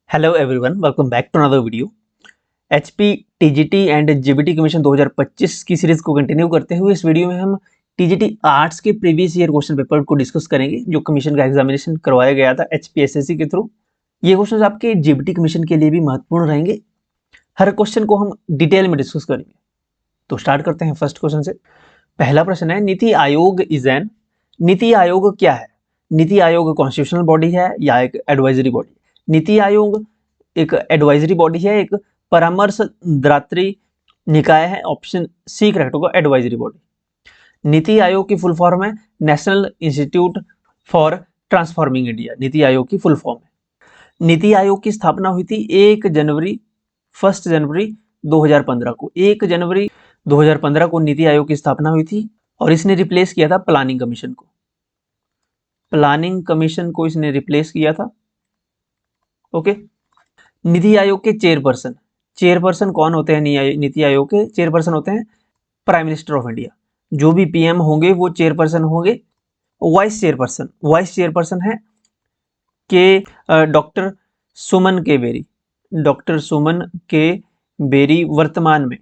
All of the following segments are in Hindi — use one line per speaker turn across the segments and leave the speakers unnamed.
Hello everyone, welcome back to another video. H P T G T and G B T commission 2025 की सीरीज को कंटिन्यू करते हुए इस वीडियो में हम टीजीटी आर्ट्स के प्रीवियस ईयर क्वेश्चन पेपर को डिस्कस करेंगे जो कमीशन का एग्जामिनेशन करवाया गया था एचपीएसएससी के थ्रू। ये क्वेश्चन आपके जीबीटी कमीशन के लिए भी महत्वपूर्ण रहेंगे। हर क्वेश्चन को हम डिटेल में डिस्कस करेंगे। तो स्टार्ट करते हैं फर्स्ट क्वेश्चन से। पहला प्रश्न है, नीति आयोग इज एन। नीति आयोग क्या है? नीति आयोग कॉन्स्टिट्यूशनल बॉडी है या एक एडवाइजरी बॉडी? नीति आयोग एक एडवाइजरी बॉडी है, एक परामर्शदात्री निकाय है। ऑप्शन सी करेक्ट होगा, एडवाइजरी बॉडी। नीति आयोग की फुल फॉर्म है national institute for transforming India. NITI Aayog की फुल फॉर्म है। नीति आयोग की स्थापना हुई थी 1 जनवरी 2015 को। 1 जनवरी 2015 को नीति आयोग की स्थापना हुई थी और इसने रिप्लेस किया था प्लानिंग कमीशन को। प्लानिंग कमीशन को इसने रिप्लेस किया था। ओके। नीति आयोग के चेयरपर्सन कौन होते हैं? नीति आयोग के चेयरपर्सन होते हैं प्राइम मिनिस्टर ऑफ इंडिया। जो भी पीएम होंगे वो चेयरपर्सन होंगे। वाइस चेयरपर्सन है के डॉक्टर सुमन के बेरी। डॉक्टर सुमन के बेरी वर्तमान में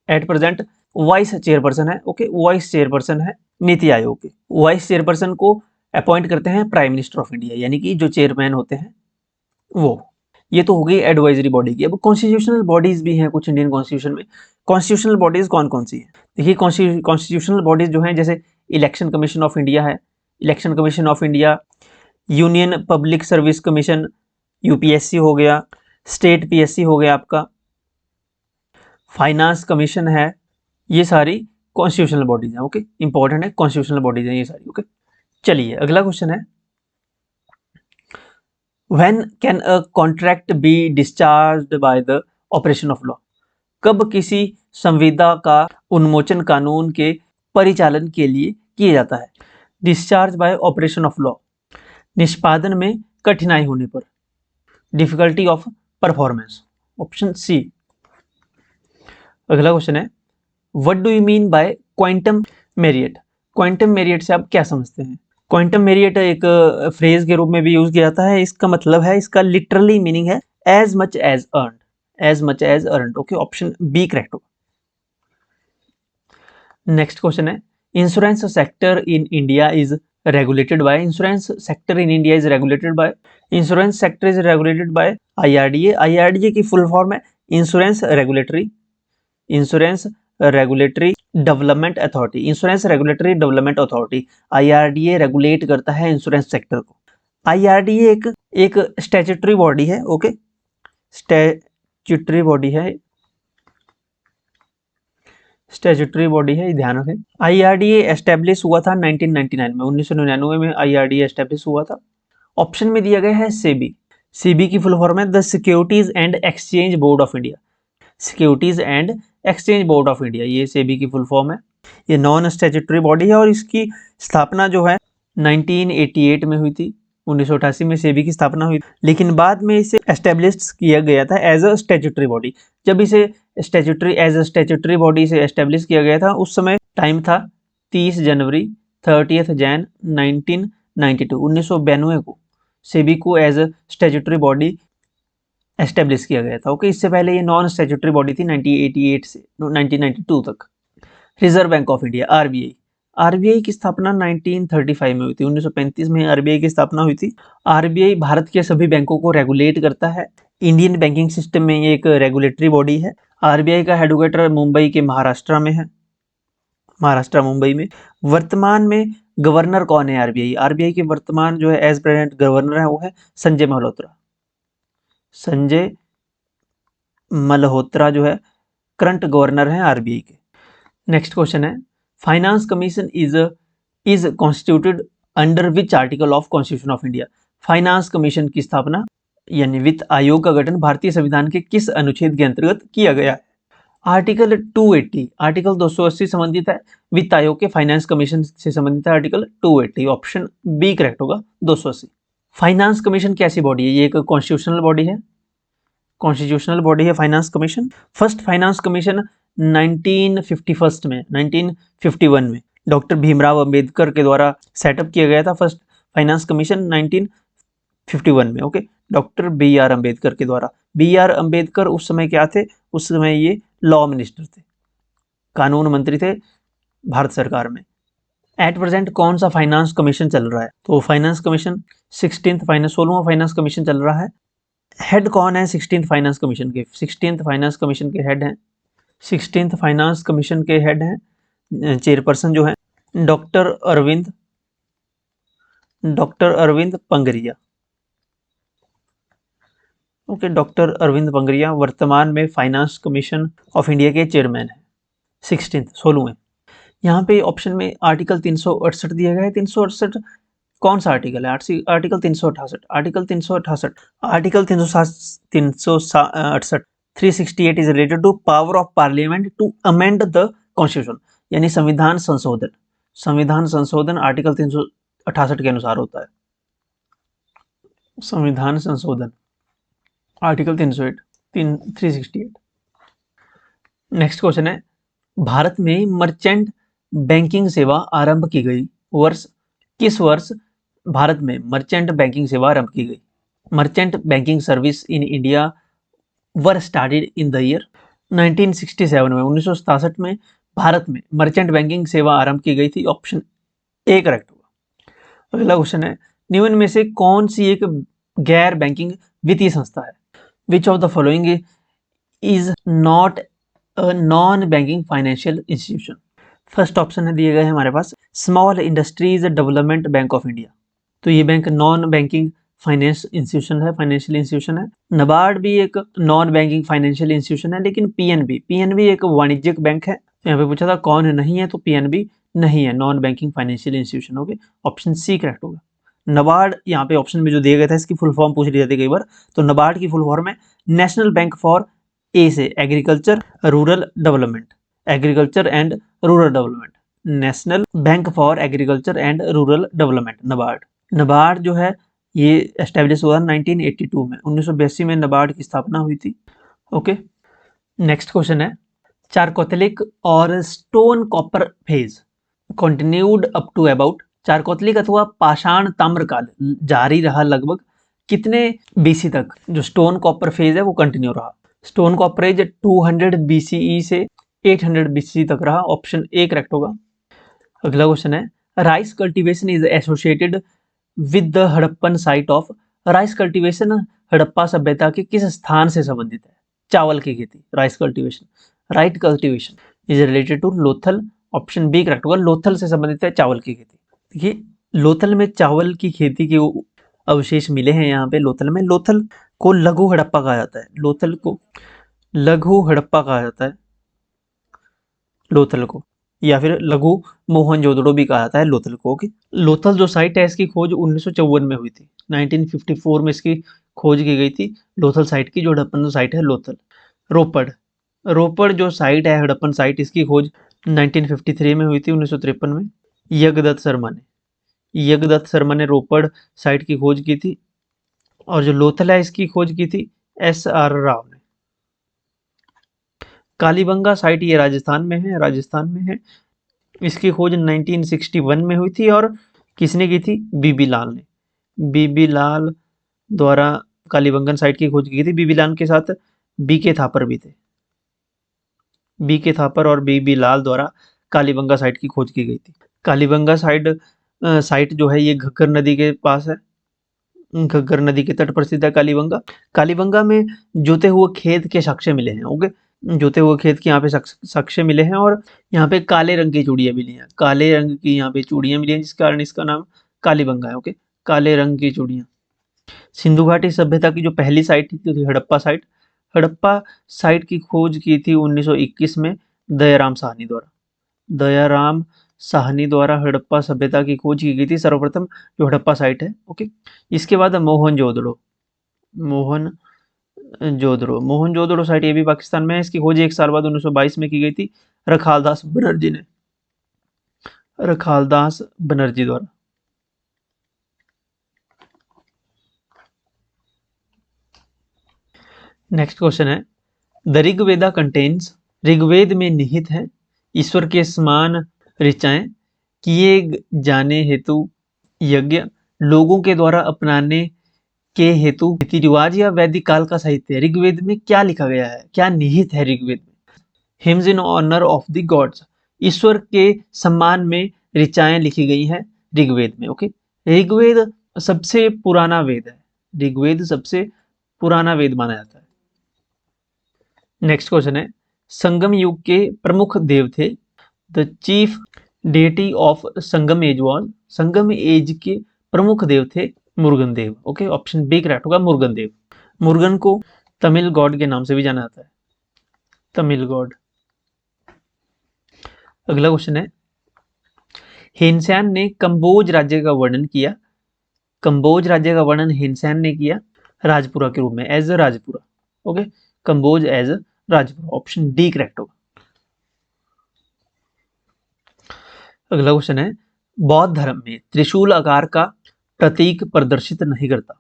एट प्रेजेंट वाइस चेयरपर्सन है। ओके, वाइस चेयरपर्सन है नीति आयोग के। वाइस चेयरपर्सन को अपॉइंट करते हैं प्राइम मिनिस्टर ऑफ इंडिया, यानी कि जो चेयरमैन होते हैं वो। ये तो हो गई एडवाइजरी बॉडी की। अब कॉन्स्टिट्यूशनल बॉडीज भी हैं कुछ इंडियन कॉन्स्टिट्यूशन में। कॉन्स्टिट्यूशनल बॉडीज कौन कौन सी है? देखिए, कॉन्स्टिट्यूशनल बॉडीज जो हैं, जैसे इलेक्शन कमीशन ऑफ इंडिया है। Election commission of India, union public service commission UPSC हो गया, स्टेट पीएससी हो गया आपका, फाइनेंस कमीशन है। ये सारी कॉन्स्टिट्यूशनल बॉडीज हैं। ओके, इंपॉर्टेंट है, कॉन्स्टिट्यूशनल बॉडीज हैं ये सारी। ओके, चलिए अगला क्वेश्चन है, When can a contract be discharged by the operation of law? कब किसी संविदा का उन्मोचन कानून के परिचालन के लिए किया जाता है? Discharge by operation of law, निष्पादन में कठिनाई होने पर, difficulty of performance. Option C. अगला क्वेश्चन है, what do you mean by quantum merit? Quantum merit से आप क्या समझते हैं? क्वांटम मेरिट एक फ्रेज के रूप में भी यूज किया जाता है। इसका मतलब है, इसका लिटरली मीनिंग है as much as earn. As much as earn. Okay, option B correct होगा। नेक्स्ट क्वेश्चन है, insurance sector in India is regulated by. Insurance sector in India is regulated by. Insurance sector is regulated by I R D A. I R D A की फुल फॉर्म है insurance regulatory development authority. Insurance regulatory development authority, I R D A regulate करता है इंश्योरेंस सेक्टर को। आईआरडीए एक स्टैट्यूटरी बॉडी है। ओके, स्टैट्यूटरी बॉडी है, ध्यान रखें। आईआरडीए एस्टेब्लिश हुआ था 1999 में। 1999 में आईआरडीए एस्टेब्लिश हुआ था। ऑप्शन में दिया गया है सेबी। सेबी की फुल फॉर्म है the securities and exchange board of India. Securities and exchange board of India, ये सेबी की फुल फॉर्म है। ये नॉन स्टैट्यूटरी बॉडी है और इसकी स्थापना जो है 1988 में हुई थी। 1988 में सेबी की स्थापना हुई, लेकिन बाद में इसे एस्टेब्लिश किया गया था एज अ स्टैट्यूटरी बॉडी। जब इसे एज अ स्टैट्यूटरी बॉडी से एस्टेब्लिश किया गया था, उस समय टाइम था 30 जनवरी 30 जैन 1992 को सेबी को as a statutory body establish किया गया था। ओके, इससे पहले ये नॉन स्टैट्यूटरी बॉडी थी 1988 से 1992 तक। Reserve bank of India, RBI. RBI की स्थापना 1935 में हुई थी। 1935 में आरबीआई की स्थापना हुई थी। आरबीआई भारत के सभी बैंकों को रेगुलेट करता है। इंडियन बैंकिंग सिस्टम में एक रेगुलेटरी बॉडी है। आरबीआई का हेडक्वार्टर मुंबई के महाराष्ट्र में है। मुंबई में। वर्तमान में गवर्नर कौन है आरबीआई? आरबीआई के वर्तमान जो है एज प्रेजेंट गवर्नर है वो है संजय मल्होत्रा जो है करंट गवर्नर है आरबीआई के। नेक्स्ट क्वेश्चन है, finance commission is constituted under which article of constitution of India? Finance commission की स्थापना यानी वित्त आयोग का गठन भारतीय संविधान के किस अनुच्छेद के अंतर्गत किया गया है? आर्टिकल 280। आर्टिकल 280 संबंधित है वित्त आयोग के फाइनेंस कमीशन से संबंधित है आर्टिकल 280। ऑप्शन बी करेक्ट होगा, 280। फाइनेंस कमीशन कैसी बॉडी है? ये एक कॉन्स्टिट्यूशनल बॉडी है finance commission. First finance commission 1951 में डॉक्टर भीमराव अंबेडकर के द्वारा सेटअप किया गया था। फर्स्ट फाइनेंस कमीशन 1951 में। Okay, doctor B R Ambedkar के द्वारा। बी आर अम्बेडकर उस समय क्या थे? उस समय ये लॉ मिनिस्टर थे, कानून मंत्री थे भारत सरकार में। एट प्रेजेंट कौन सा फाइनेंस कमीशन चल रहा है? तो फाइनेंस कमीशन 16वां फाइनेंस कमीशन चल रहा है। हेड कौन है 16th फाइनेंस कमीशन के? 16th फाइनेंस कमीशन के हेड हैं 16th फाइनेंस कमीशन के हेड हैं चेयरपर्सन जो है doctor Arvind Panagariya. Okay, doctor Arvind Panagariya वर्तमान में फाइनेंस कमीशन ऑफ इंडिया के चेयरमैन है। 16वें। यहाँ पे ऑप्शन में आर्टिकल 368 दिया गया है। 368 कौन सा आर्टिकल है? Article 368। Article 368 368 is related to power of parliament to amend the constitution, यानी संविधान संशोधन आर्टिकल 368 के अनुसार होता है। संविधान संशोधन आर्टिकल 368। नेक्स्ट क्वेश्चन है, भारत में मर्चेंट बैंकिंग सेवा आरंभ की गई वर्ष? किस वर्ष भारत में मर्चेंट बैंकिंग सेवा आरंभ की गई? Merchant banking service in India were started in the year 1967 में। 1967 में भारत में मर्चेंट बैंकिंग सेवा आरंभ की गई थी। ऑप्शन ए करेक्ट होगा। अगला क्वेश्चन है, निम्न में से कौन सी एक गैर बैंकिंग वित्तीय संस्था है? Which of the following is not a non banking financial institution? First option है दिए गए हैं हमारे पास small industries development bank of India. तो ये bank non banking financial institution है। नबार्ड भी एक नॉन बैंकिंग फाइनेंशियल इंस्टीट्यूशन है, लेकिन पीएनबी एक वाणिज्यिक बैंक है। यहाँ पे पूछा था कौन है, नहीं है, तो पीएनबी नहीं है, non banking financial institution. Okay, option C correct होगा। नबार्ड यहाँ पे ऑप्शन में जो दिया गया था इसकी फुल फॉर्म पूछ ली जाती है कई बार, तो नबार्ड की फुल फॉर्म है नेशनल बैंक फॉर ए से agriculture rural development, agriculture and rural development, national bank for agriculture and rural development, NABARD. NABARD जो है ये एस्टेब्लिश हुआ 1982 में। 1982 में नबार्ड की स्थापना हुई थी। ओके, नेक्स्ट क्वेश्चन है, चारकोतलिक और stone copper phase continued up to about, chalcolithic अथवा पाषाण ताम्रकाल जारी रहा लगभग कितने बीसी तक? जो स्टोन कॉपर फेज है वो कंटिन्यू रहा। स्टोन कॉपर एज 200 बीसीई से 800 बीसी तक रहा। ऑप्शन ए करेक्ट होगा। अगला क्वेश्चन है, rice cultivation is associated with the Harappan site of, rice cultivation Harappa सभ्यता के किस स्थान से संबंधित है? चावल की खेती, rice cultivation is related to Lothal. Option B correct होगा, लोथल से संबंधित है चावल की खेती। देखिए, लोथल में चावल की खेती के अवशेष मिले हैं। यहाँ पे लोथल को लघु हड़प्पा कहा जाता है। लोथल को लघु हड़प्पा कहा जाता है, लोथल को, या फिर लघु मोहनजोदड़ो भी कहा जाता है लोथल को। ओके, लोथल जो साइट है इसकी खोज 1954 में हुई थी। 1954 में इसकी खोज की गई थी लोथल साइट की, जो हड़प्पन साइट है लोथल। रोपड़ जो साइट है हड़प्पन साइट, इसकी खोज 1953 में हुई थी, 1953 में। यज्ञदत्त शर्मा ने रोपड़ साइट की खोज की थी, और जो लोथल है इसकी खोज की थी SR राव ने। कालीबंगा साइट ये राजस्थान में है। इसकी खोज 1961 में हुई थी, और किसने की थी? बीबी लाल ने। बीबी लाल द्वारा कालीबंगन साइट की खोज की थी। बीबी लाल के साथ बीके थापर भी थे। बीके थापर और बीबी लाल द्वारा कालीबंगा साइट की खोज की गई थी। कालीबंगा साइट जो है ये घग्गर नदी के पास है, घग्गर नदी के तट पर स्थित है कालीबंगा। कालीबंगा में जोते हुए खेत के साक्ष्य मिले हैं। ओके, जोते हुए खेत के यहाँ पे साक्ष्य मिले हैं, और यहाँ पे काले रंग की चूड़ियाँ मिली हैं। काले रंग की यहाँ पे चूड़ियाँ मिली हैं, जिस कारण इसका नाम कालीबंगा है। ओके, काले रंग की चूड़ियाँ। सिंधु घाटी सभ्यता की जो पहली साइट थी हड़प्पा साइट की खोज की थी 1921 में दयाराम साहनी द्वारा हड़प्पा सभ्यता की खोज की गई थी सर्वप्रथम, जो हड़प्पा साइट है। ओके, इसके बाद मोहनजोदड़ो साइट ये भी पाकिस्तान में है। इसकी खोज 1 साल बाद 1922 में की गई थी रखालदास बनर्जी द्वारा। नेक्स्ट क्वेश्चन है, द ऋग्वेदा कंटेन्स, ऋग्वेद में निहित है ईश्वर के समान ऋचाएं किए जाने हेतु यज्ञ लोगों के द्वारा अपनाने के हेतु रीति रिवाज या वैदिक काल का साहित्य। ऋग्वेद में क्या लिखा गया है, क्या निहित है ऋग्वेद में? Hymns in honour of the gods, ईश्वर के सम्मान में ऋचाएं लिखी गई हैं ऋग्वेद में। ओके, ऋग्वेद सबसे पुराना वेद है, ऋग्वेद सबसे पुराना वेद माना जाता है। नेक्स्ट क्वेश्चन है, संगम युग के प्रमुख देव थे। The chief deity of Sangam age was, Sangam age के प्रमुख देव थे मुरुगन देव। ओके, ऑप्शन बी करेक्ट होगा, मुरुगन देव। मुरुगन को तमिल गॉड के नाम से भी जाना जाता है, तमिल गॉड। अगला क्वेश्चन है, हिनसैन ने कंबोज राज्य का वर्णन किया। कंबोज राज्य का वर्णन हिनसैन ने किया राजपुरा के रूप में, as a Rajpura. Okay, Kamboj as a Rajpura, option D correct होगा। अगला क्वेश्चन है, बौद्ध धर्म में त्रिशूल आकार का प्रतीक प्रदर्शित नहीं करता।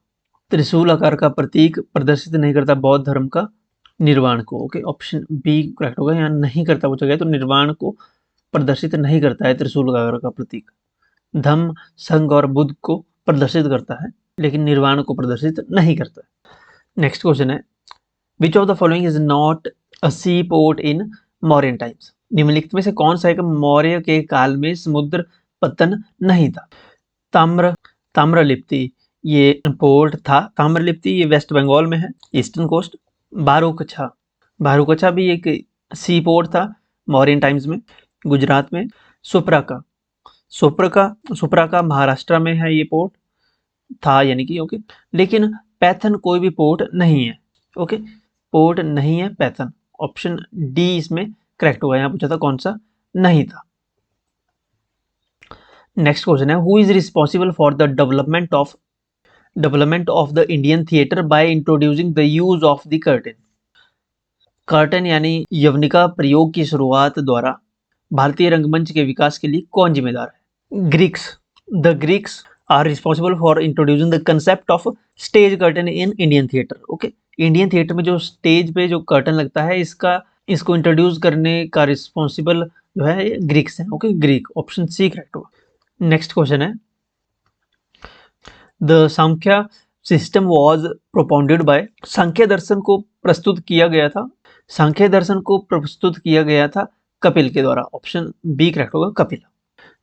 त्रिशूल आकार का प्रतीक प्रदर्शित नहीं करता बौद्ध धर्म का निर्वाण को। ओके, ऑप्शन बी करेक्ट होगा, यहाँ नहीं करता पूछा गया, तो निर्वाण को प्रदर्शित नहीं करता है त्रिशूल आकार का प्रतीक। धम्म, संघ और बुद्ध को प्रदर्शित करता है, लेकिन निर्वाण को प्रदर्शित नहीं करता है। नेक्स्ट क्वेश्चन है, which of the following is not a sea port in Mauryan times. निम्नलिखित में से कौन सा एक मौर्य के काल में समुद्र पतन नहीं था? ताम्रलिप्ति ये पोर्ट था, ताम्रलिप्ति ये वेस्ट बंगाल में है, ईस्टर्न कोस्ट। बारूकछा, बारूकछा भी एक सी पोर्ट था मौर्यन टाइम्स में, गुजरात में। सुप्रका, सुप्रका महाराष्ट्र में है ये पोर्ट था, यानी कि ओके। लेकिन पैथन कोई भी पोर्ट नहीं है। ओके, पोर्ट नहीं है पैथन, ऑप्शन डी इसमें करेक्ट होगा। यहाँ पूछा था कौन सा नहीं था। नेक्स्ट क्वेश्चन है, who is responsible for the development of the Indian theatre by introducing the use of the curtain. Curtain यानी यवनिका प्रयोग की शुरुआत द्वारा भारतीय रंगमंच के विकास के लिए कौन जिम्मेदार है? Greeks, the Greeks are responsible for introducing the concept of stage curtain in Indian theatre. Okay, Indian theatre में जो स्टेज पे जो कर्टन लगता है, इसको इंट्रोड्यूस करने का रिस्पॉन्सिबल जो है ग्रीक्स है। Okay, Greek, option C correct होगा। नेक्स्ट क्वेश्चन है, the Samkhya system was propounded by, Samkhya दर्शन को प्रस्तुत किया गया था, सांख्य दर्शन को प्रस्तुत किया गया था कपिल के द्वारा, ऑप्शन बी करेक्ट होगा, कपिल।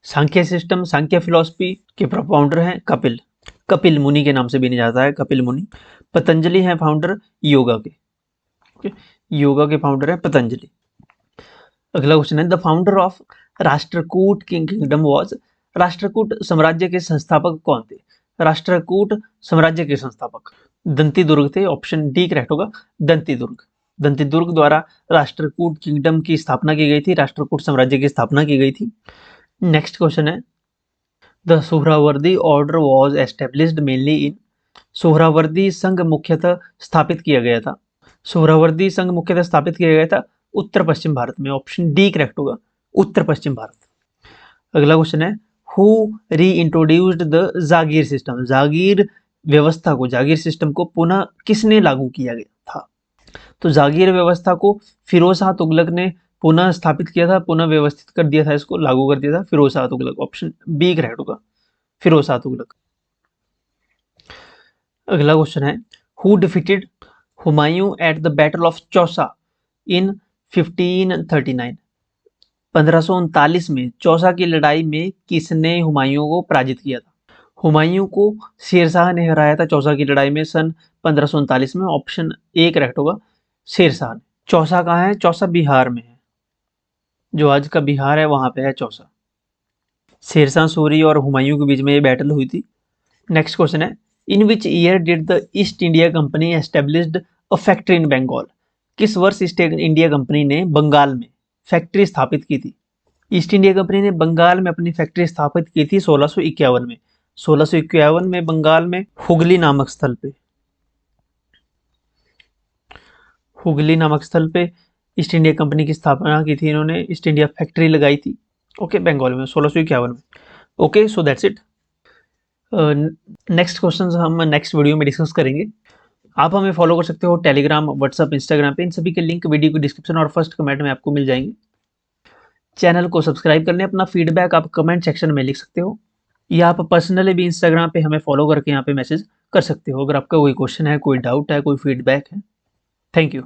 सांख्य सिस्टम, सांख्य फिलॉसफी के प्रोपाउंडर हैं कपिल, कपिल मुनि के नाम से भी जाता है, कपिल मुनि। पतंजलि है फाउंडर योगा के, योगा के फाउंडर है पतंजलि। अगला क्वेश्चन है, the founder of Rashtrakuta kingdom was, Rashtrakuta साम्राज्य के संस्थापक कौन थे? राष्ट्रकूट साम्राज्य के संस्थापक दंतीदुर्ग थे, ऑप्शन डी करेक्ट होगा, दंतीदुर्ग। दंतीदुर्ग द्वारा राष्ट्रकूट किंगडम की स्थापना की गई थी, राष्ट्रकूट साम्राज्य की स्थापना की गई थी। नेक्स्ट क्वेश्चन है, the Suhrawardy order was established mainly इन, सोहरावर्दी संघ मुख्यतः स्थापित किया गया था, सोहरावर्दी संघ मुख्यतः स्थापित किया गया था उत्तर पश्चिम भारत में, ऑप्शन डी करेक्ट होगा, उत्तर पश्चिम भारत। अगला क्वेश्चन है, हु री इंट्रोड्यूस्ड द जागीर सिस्टम, जागीर व्यवस्था को, जागीर सिस्टम को पुनः किसने लागू किया गया था? तो जागीर व्यवस्था को फिरोज शाह तुगलक ने पुनः स्थापित किया था, पुनः व्यवस्थित कर दिया था, इसको लागू कर दिया था Firoz Shah Tughlaq, option B correct होगा, फिरोज शाह तुगलक। अगला क्वेश्चन है, who defeated Humayun at the battle of Chausa in 1539, 1539 में चौसा की लड़ाई में किसने हुमायूं को पराजित किया था? हुमायूं को शेरशाह ने हराया था चौसा की लड़ाई में सन 1539 में, ऑप्शन ए करेक्ट होगा, शेरशाह ने। चौसा कहाँ है? चौसा बिहार में है, जो आज का बिहार है वहां पे है चौसा। शेरशाह सूरी और हुमायूं के बीच में ये बैटल हुई थी। नेक्स्ट क्वेश्चन है, in which year did the East India Company established a factory in Bengal, किस वर्ष ईस्ट इंडिया कंपनी ने बंगाल में फैक्ट्री स्थापित की थी? ईस्ट इंडिया कंपनी ने बंगाल में अपनी फैक्ट्री स्थापित की थी 1651 में, 1651 में बंगाल में हुगली नामक स्थल पे, हुगली नामक स्थल पे ईस्ट इंडिया कंपनी की स्थापना की थी इन्होंने, ईस्ट इंडिया फैक्ट्री लगाई थी, ओके, बंगाल में 1651 में। Okay, so that's it. Next questions हम नेक्स्ट वीडियो में डिस्कस करेंगे। आप हमें फॉलो कर सकते हो टेलीग्राम, व्हाट्सअप, इंस्टाग्राम पे, इन सभी के लिंक वीडियो के डिस्क्रिप्शन और फर्स्ट कमेंट में आपको मिल जाएंगे। चैनल को सब्सक्राइब कर लें, अपना फीडबैक आप कमेंट सेक्शन में लिख सकते हो, या आप पर्सनली भी इंस्टाग्राम पे हमें फॉलो करके यहाँ पे मैसेज कर सकते हो। अगर आपका कोई क्वेश्चन है, कोई डाउट है, कोई फीडबैक है। Thank you.